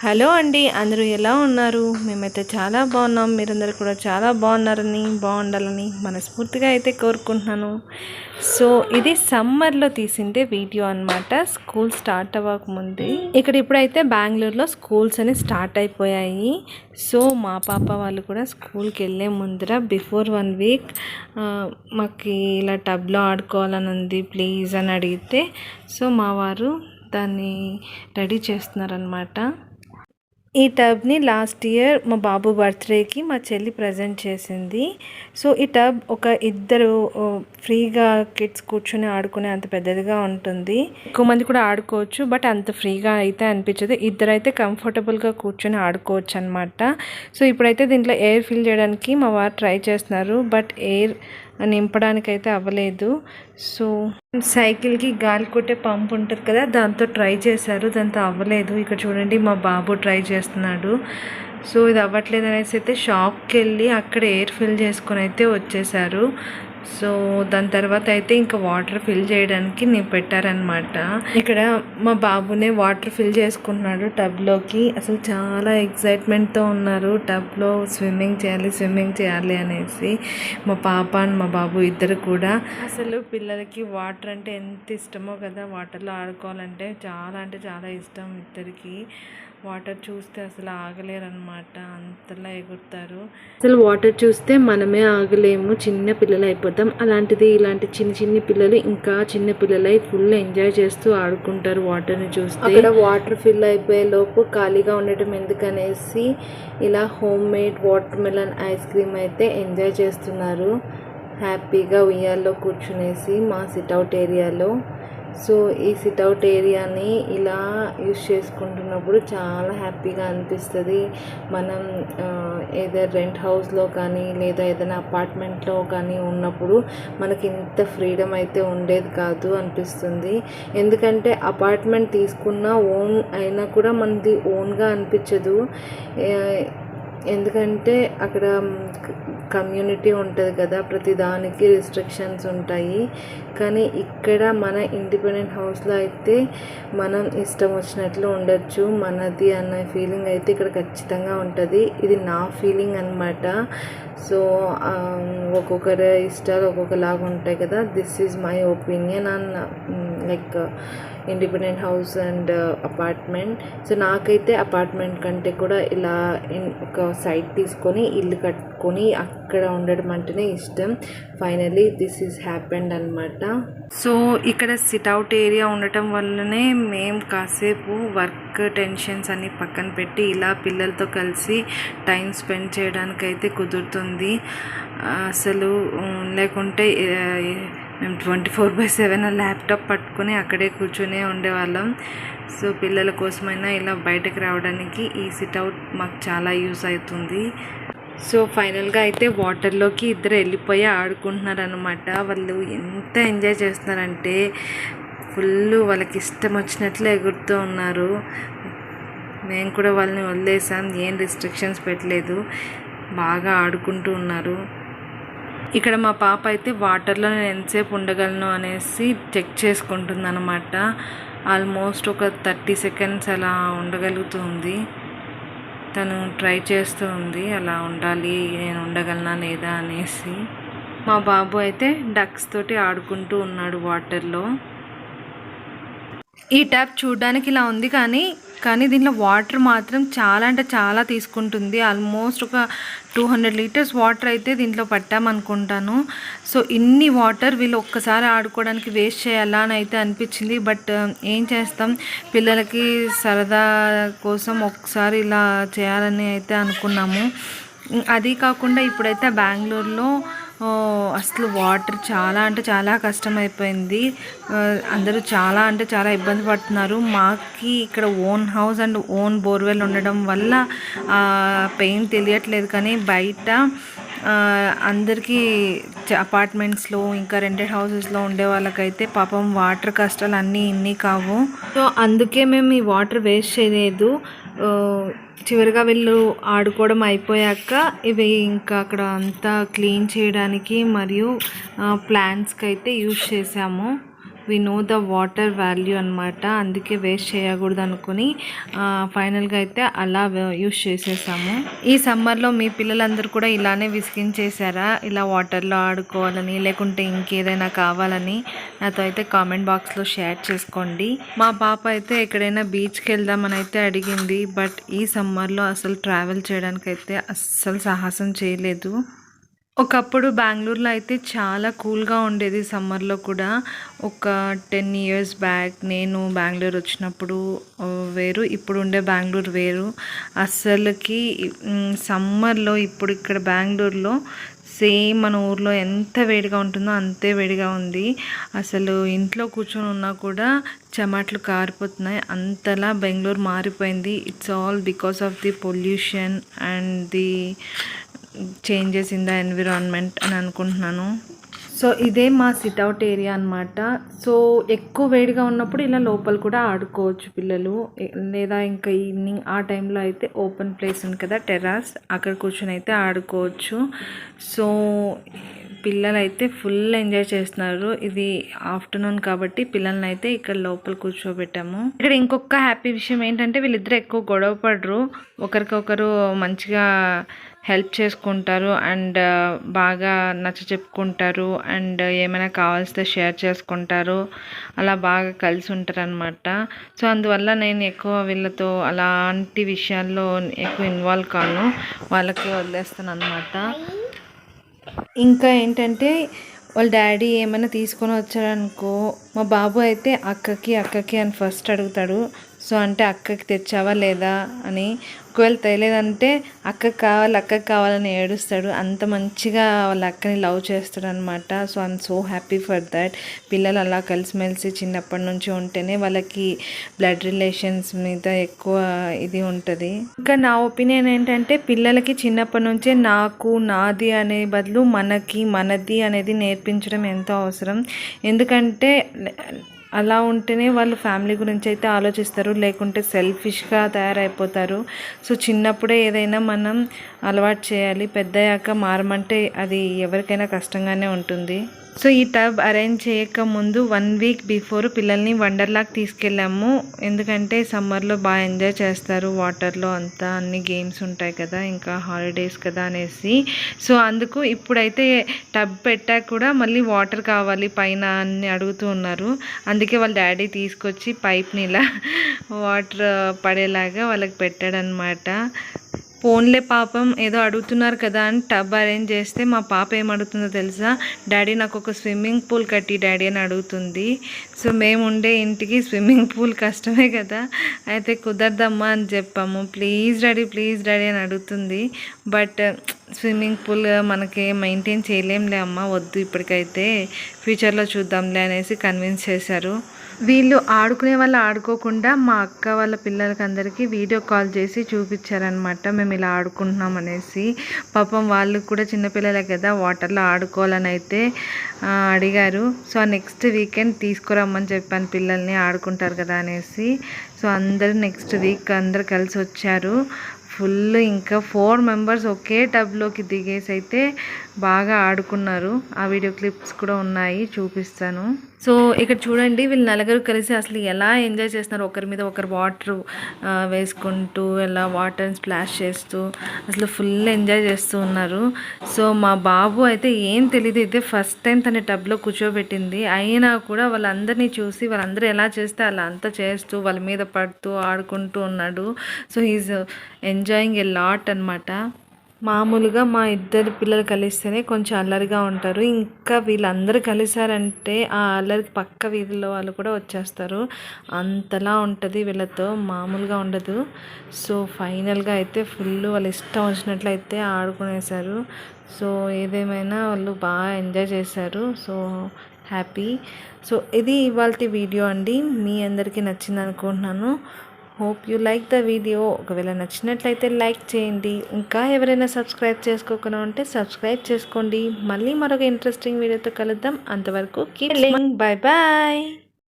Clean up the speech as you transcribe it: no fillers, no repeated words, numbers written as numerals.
Hello అండి, అందరూ ఎలా ఉన్నారు? మేమైతే చాలా బాగున్నాం. మీరందరూ కూడా చాలా బాగుండాలని మనస్ఫూర్తిగా అయితే కోరుకుంటున్నాను. సో ఇది సమ్మర్లో తీసిండే వీడియో అనమాట, స్కూల్ స్టార్ట్ అవ్వకముందే. ఇప్పుడైతే బెంగళూరులో స్కూల్స్ అని స్టార్ట్ అయిపోయాయి. సో మా పాప వాళ్ళు కూడా స్కూల్కి వెళ్ళే ముందర బిఫోర్ 1 వీక్ మాకు ఇలా టబ్లో ఆడుకోవాలని ఉంది ప్లీజ్ అని అడిగితే, సో మా వారు దాన్ని రెడీ చేస్తున్నారనమాట. ఈ టబ్ని లాస్ట్ ఇయర్ మా బాబు బర్త్డేకి మా చెల్లి ప్రజెంట్ చేసింది. సో ఈ టబ్ ఒక ఇద్దరు ఫ్రీగా కిడ్స్ కూర్చొని ఆడుకునే అంత పెద్దదిగా ఉంటుంది. ఎక్కువ మంది కూడా ఆడుకోవచ్చు, బట్ అంత ఫ్రీగా అయితే అనిపించదు. ఇద్దరైతే కంఫర్టబుల్గా కూర్చొని ఆడుకోవచ్చు అనమాట. సో ఇప్పుడైతే దీంట్లో ఎయిర్ ఫిల్ చేయడానికి మా వారు ట్రై చేస్తున్నారు, బట్ ఎయిర్ నింపడానికి అయితే అవ్వలేదు. సో సైకిల్కి గాలి కొట్టే పంప్ ఉంటుంది కదా, దాంతో ట్రై చేశారు, దాంతో అవ్వలేదు. ఇక్కడ చూడండి మా బాబు ట్రై చేస్తున్నాడు. సో ఇది అవ్వట్లేదు అనేసి అయితే షాప్కి వెళ్ళి అక్కడ ఎయిర్ ఫిల్ చేసుకొని అయితే వచ్చేసారు. సో దాని తర్వాత అయితే ఇంకా వాటర్ ఫిల్ చేయడానికి నేను పెట్టారనమాట. ఇక్కడ మా బాబునే వాటర్ ఫిల్ చేసుకున్నాడు టబ్లోకి. అసలు చాలా ఎక్సైట్మెంట్తో ఉన్నారు, టబ్లో స్విమ్మింగ్ చేయాలి అనేసి. మా పాప అండ్ మా బాబు ఇద్దరు కూడా. అసలు పిల్లలకి వాటర్ అంటే ఎంత ఇష్టమో కదా, వాటర్లో ఆడుకోవాలంటే చాలా ఇష్టం ఇద్దరికి. వాటర్ చూస్తే అసలు ఆగలేరనమాట, అంతలా ఎగురుతారు. అసలు వాటర్ చూస్తే మనమే ఆగలేము, చిన్న పిల్లలు అయిపోతాం. అలాంటిది ఇలాంటి చిన్ని పిల్లలు ఇంకా చిన్న పిల్లలై ఫుల్ ఎంజాయ్ చేస్తూ ఆడుకుంటారు వాటర్ని చూస్తే. అక్కడ వాటర్ ఫిల్ అయిపోయే లోపు ఖాళీగా ఉండటం ఎందుకనేసి ఇలా home made water melon ice cream అయితే ఎంజాయ్ చేస్తున్నారు హ్యాపీగా ఉయ్యాల్లో కూర్చునేసి మా సిట్అవుట్ ఏరియాలో. సో ఈ సిట్అవుట్ ఏరియాని ఇలా యూస్ చేసుకుంటున్నప్పుడు చాలా హ్యాపీగా అనిపిస్తుంది. మనం ఏదైనా రెంట్ హౌస్లో కానీ లేదా ఏదైనా అపార్ట్మెంట్లో కానీ ఉన్నప్పుడు మనకి ఇంత ఫ్రీడమ్ అయితే ఉండేది కాదు అనిపిస్తుంది. ఎందుకంటే అపార్ట్మెంట్ తీసుకున్న ఓన్ అయినా కూడా మనది ఓన్గా అనిపించదు. ఎందుకంటే అక్కడ కమ్యూనిటీ ఉంటుంది కదా, ప్రతిదానికి రిస్ట్రిక్షన్స్ ఉంటాయి. కానీ ఇక్కడ మన ఇండిపెండెంట్ హౌస్లో అయితే మనం ఇష్టం వచ్చినట్లు ఉండొచ్చు, మనది అన్న ఫీలింగ్ అయితే ఇక్కడ ఖచ్చితంగా ఉంటుంది. ఇది నా ఫీలింగ్ అనమాట. సో ఒక్కొక్కరి ఇష్టాలు ఒక్కొక్కలాగా ఉంటాయి కదా. This is my opinion on like independent house and apartment. So నాకైతే అపార్ట్మెంట్ కంటే కూడా ఇలా ఒక సైట్ తీసుకొని ఇల్లు కట్టుకొని అక్కడ ఉండడం అంటేనే ఇష్టం. ఫైనలీ దిస్ ఈజ్ హ్యాపెండ్ అనమాట. సో ఇక్కడ సిట్అవుట్ ఏరియా ఉండటం వల్లనే మేము కాసేపు వర్క్ టెన్షన్స్ అన్ని పక్కన పెట్టి ఇలా పిల్లలతో కలిసి టైం స్పెండ్ చేయడానికి అయితే కుదురుతుంది. అసలు లేకుంటే మేము 24/7 ల్యాప్టాప్ పట్టుకొని అక్కడే కూర్చొనే ఉండేవాళ్ళం. సో పిల్లల కోసమైనా ఇలా బయటకు రావడానికి ఈ సిట్అవుట్ మాకు చాలా యూస్ అవుతుంది. సో ఫైనల్గా అయితే వాటర్లోకి ఇద్దరు వెళ్ళిపోయి ఆడుకుంటున్నారు అనమాట. వాళ్ళు ఎంత ఎంజాయ్ చేస్తున్నారంటే ఫుల్ వాళ్ళకి ఇష్టం వచ్చినట్లు ఎగురుతూ ఉన్నారు. మేము కూడా వాళ్ళని వదిలేసాం, ఏం రిస్ట్రిక్షన్స్ పెట్టలేదు, బాగా ఆడుకుంటూ ఉన్నారు. ఇక్కడ మా పాప అయితే వాటర్లో నేను ఎంతసేపు ఉండగలను అనేసి చెక్ చేసుకుంటుంది అనమాట. ఆల్మోస్ట్ ఒక 30 సెకండ్స్ అలా ఉండగలుగుతుంది. తను ట్రై చేస్తూ ఉంది అలా ఉండాలి, నేను ఉండగలనా లేదా అనేసి. మా బాబు అయితే డక్స్ తోటి ఆడుకుంటూ ఉన్నాడు వాటర్లో. ఈ ట్యాప్ చూడడానికి ఇలా ఉంది కానీ దీంట్లో వాటర్ మాత్రం చాలా అంటే చాలా తీసుకుంటుంది. ఆల్మోస్ట్ ఒక 200 లీటర్స్ వాటర్ అయితే దీంట్లో పట్టామనుకుంటాను. సో ఇన్ని వాటర్ వీళ్ళు ఒక్కసారి ఆడుకోవడానికి వేస్ట్ చేయాలా అని అయితే అనిపించింది. బట్ ఏం చేస్తాం, పిల్లలకి సరదా కోసం ఒకసారి ఇలా చేయాలని అయితే అనుకున్నాము. అది కాకుండా ఇప్పుడైతే బెంగళూరులో అసలు వాటర్ చాలా అంటే చాలా కష్టమైపోయింది. అందరూ చాలా అంటే చాలా ఇబ్బంది పడుతున్నారు. మాకి ఇక్కడ own house and own borewell ఉండడం వల్ల పెయిన్ తెలియట్లేదు, కానీ బయట అందరికీ అపార్ట్మెంట్స్లో ఇంకా రెంటెడ్ హౌసెస్లో ఉండే వాళ్ళకైతే పాపం వాటర్ కష్టాలు అన్నీ ఇన్ని కావు. సో అందుకే మేము ఈ వాటర్ వేస్ట్ చేయలేదు. చివరిగా వీళ్ళు ఆడుకోవడం అయిపోయాక ఇవి ఇంకా అక్కడ అంతా క్లీన్ చేయడానికి మరియు ప్లాంట్స్కి అయితే యూజ్ చేసాము. We know the water value అనమాట. అందుకే వేస్ట్ చేయకూడదు అనుకుని ఫైనల్గా అయితే అలా యూస్ చేసేసాము. ఈ సమ్మర్లో మీ పిల్లలందరూ కూడా ఇలానే విసిగించేసారా, ఇలా వాటర్లో ఆడుకోవాలని లేకుంటే ఇంకేదైనా కావాలని? నాతో అయితే కామెంట్ బాక్స్లో షేర్ చేసుకోండి. మా పాప అయితే ఎక్కడైనా బీచ్కి వెళ్దామని అయితే అడిగింది. బట్ ఈ సమ్మర్లో అసలు ట్రావెల్ చేయడానికి అయితే అస్సలు సాహసం చేయలేదు. ఒకప్పుడు బెంగళూరులో అయితే చాలా కూల్గా ఉండేది సమ్మర్లో కూడా. ఒక 10 years బ్యాక్ నేను బెంగళూరు వచ్చినప్పుడు వేరు, ఇప్పుడు ఉండే బెంగళూరు వేరు. అస్సలకి సమ్మర్లో ఇప్పుడు ఇక్కడ బెంగళూరులో సేమ్ మన ఊర్లో ఎంత వేడిగా ఉంటుందో అంతే వేడిగా ఉంది. అసలు ఇంట్లో కూర్చొని ఉన్నా కూడా చెమట్లు కారిపోతున్నాయి, అంతలా బెంగళూరు మారిపోయింది. It's all because of the pollution and the changes in the environment అని అనుకుంటున్నాను. సో ఇదే మా సిట్అవుట్ ఏరియా అనమాట. సో ఎక్కువ వేడిగా ఉన్నప్పుడు ఇలా లోపల కూడా ఆడుకోవచ్చు పిల్లలు, లేదా ఇంకా ఈవినింగ్ ఆ టైంలో అయితే ఓపెన్ ప్లేస్ ఉంది కదా టెర్రాస్, అక్కడ కూర్చొని అయితే ఆడుకోవచ్చు. సో పిల్లలు అయితే ఫుల్ ఎంజాయ్ చేస్తున్నారు. ఇది ఆఫ్టర్నూన్ కాబట్టి పిల్లల్ని అయితే ఇక్కడ లోపల కూర్చోబెట్టాము. ఇక్కడ ఇంకొక హ్యాపీ విషయం ఏంటంటే వీళ్ళిద్దరు ఎక్కువ గొడవ పడరు, ఒకరికొకరు మంచిగా హెల్ప్ చేసుకుంటారు అండ్ బాగా నచ్చ చెప్పుకుంటారు అండ్ ఏమైనా కావాల్సితే షేర్ చేసుకుంటారు, అలా బాగా కలిసి ఉంటారు అనమాట. సో అందువల్ల నేను ఎక్కువ వీళ్ళతో అలాంటి విషయాల్లో ఎక్కువ ఇన్వాల్వ్ కాను, వాళ్ళకి వదిలేస్తాను అనమాట. ఇంకా ఏంటంటే వాళ్ళ డాడీ ఏమైనా తీసుకొని వచ్చారనుకో, మా బాబు అయితే అక్కకి అని ఫస్ట్ అడుగుతాడు. సో అంటే అక్కకి తెచ్చావా లేదా అని. ఒకవేళ తెలియదంటే అక్కకి కావాలని ఏడుస్తాడు. అంత మంచిగా వాళ్ళ అక్కని లవ్ చేస్తాడు అనమాట. So I'm so happy for that. పిల్లలు అలా కలిసిమెలిసి చిన్నప్పటి నుంచి ఉంటేనే వాళ్ళకి బ్లడ్ రిలేషన్స్ మీద ఎక్కువ ఇది ఉంటుంది. ఇంకా నా ఒపీనియన్ ఏంటంటే పిల్లలకి చిన్నప్పటి నుంచే నాకు నాది అనే బదులు మనది అనేది నేర్పించడం ఎంతో అవసరం. ఎందుకంటే అలా ఉంటేనే వాళ్ళు ఫ్యామిలీ గురించి అయితే ఆలోచిస్తారు, లేకుంటే సెల్ఫిష్గా తయారైపోతారు. సో చిన్నప్పుడే ఏదైనా మనం అలవాటు చేయాలి, పెద్దయ్యాక మారమంటే అది ఎవరికైనా కష్టంగానే ఉంటుంది. సో ఈ టబ్ అరేంజ్ చేయక ముందు 1 week బిఫోర్ పిల్లల్ని వండర్లాకి తీసుకెళ్ళాము. ఎందుకంటే సమ్మర్లో బాగా ఎంజాయ్ చేస్తారు వాటర్లో, అంతా అన్ని గేమ్స్ ఉంటాయి కదా, ఇంకా హాలిడేస్ కదా అనేసి. సో అందుకు ఇప్పుడైతే టబ్ పెట్టాక కూడా మళ్ళీ వాటర్ కావాలి పైన అని అడుగుతూ ఉన్నారు. అందుకే వాళ్ళ డాడీ తీసుకొచ్చి పైప్ని ఇలా వాటర్ పడేలాగా వాళ్ళకి పెట్టాడనమాట. ఫోన్లే పాపం ఏదో అడుగుతున్నారు కదా అని టబ్ అరేంజ్ చేస్తే మా పాప ఏమడుగుతుందో తెలుసా, డాడీ నాకు ఒక స్విమ్మింగ్ పూల్ కట్టి డాడీ అని అడుగుతుంది. సో మేము ఉండే ఇంటికి స్విమ్మింగ్ పూల్ కష్టమే కదా, అయితే కుదరదమ్మా అని చెప్పాము. ప్లీజ్ డాడీ అని అడుగుతుంది. బట్ స్విమ్మింగ్ పూల్ మనకి మెయింటైన్ చేయలేంలే అమ్మ, వద్దు ఇప్పటికైతే, ఫ్యూచర్లో చూద్దాంలే అనేసి కన్విన్స్ చేశారు. వీళ్ళు ఆడుకునే వాళ్ళు ఆడుకోకుండా మా అక్క వాళ్ళ పిల్లలకి అందరికీ వీడియో కాల్ చేసి చూపించారనమాట, మేము ఇలా ఆడుకుంటున్నాం అనేసి. పాపం వాళ్ళు కూడా చిన్నపిల్లలే కదా, వాటర్లో ఆడుకోవాలని అయితే అడిగారు. సో నెక్స్ట్ వీకెండ్ తీసుకురమ్మని చెప్పాను పిల్లల్ని, ఆడుకుంటారు కదా అనేసి. సో అందరు నెక్స్ట్ వీక్ అందరు కలిసి వచ్చారు. ఫుల్ ఇంకా 4 members ఒకే టబ్లోకి దిగేసి అయితే బాగా ఆడుకున్నారు. ఆ వీడియో క్లిప్స్ కూడా ఉన్నాయి, చూపిస్తాను. సో ఇక్కడ చూడండి వీళ్ళు నలుగురు కలిసి అసలు ఎలా ఎంజాయ్ చేస్తున్నారు, ఒకరి మీద ఒకరు వాటర్ వేసుకుంటూ ఇలా వాటర్ని స్ప్లాష్ చేస్తూ అసలు ఫుల్ ఎంజాయ్ చేస్తూ ఉన్నారు. సో మా బాబు అయితే ఏం తెలియదు, అయితే ఫస్ట్ టైం తన టబ్లో కూర్చోబెట్టింది. అయినా కూడా వాళ్ళందరినీ చూసి వాళ్ళందరూ ఎలా చేస్తే అలా అంతా చేస్తూ వాళ్ళ మీద పడుతూ ఆడుకుంటూ ఉన్నాడు. So he's enjoying a lot అనమాట. మామూలుగా మా ఇద్దరు పిల్లలు కలిస్తేనే కొంచెం అల్లరిగా ఉంటారు, ఇంకా వీళ్ళందరూ కలిసారంటే ఆ అల్లరికి పక్క వీధిలో వాళ్ళు కూడా వచ్చేస్తారు, అంతలా ఉంటుంది వీళ్ళతో, మామూలుగా ఉండదు. సో ఫైనల్గా అయితే ఫుల్ వాళ్ళు ఇష్టం వచ్చినట్లయితే ఆడుకునేసారు. సో ఏదేమైనా వాళ్ళు బాగా ఎంజాయ్ చేశారు. So happy. సో ఇది ఇవాల్టి వీడియో అండి, మీ అందరికీ నచ్చింది అనుకుంటున్నాను. Hope you like the video. ఒకవేళ నచ్చినట్లయితే లైక్ చేయండి. ఇంకా ఎవరైనా సబ్స్క్రైబ్ చేసుకోకుండా ఉంటే సబ్స్క్రైబ్ చేసుకోండి. మళ్ళీ మరొక ఇంట్రెస్టింగ్ వీడియోతో కలుద్దాం. అంతవరకు కీప్ లివింగ్. Bye bye.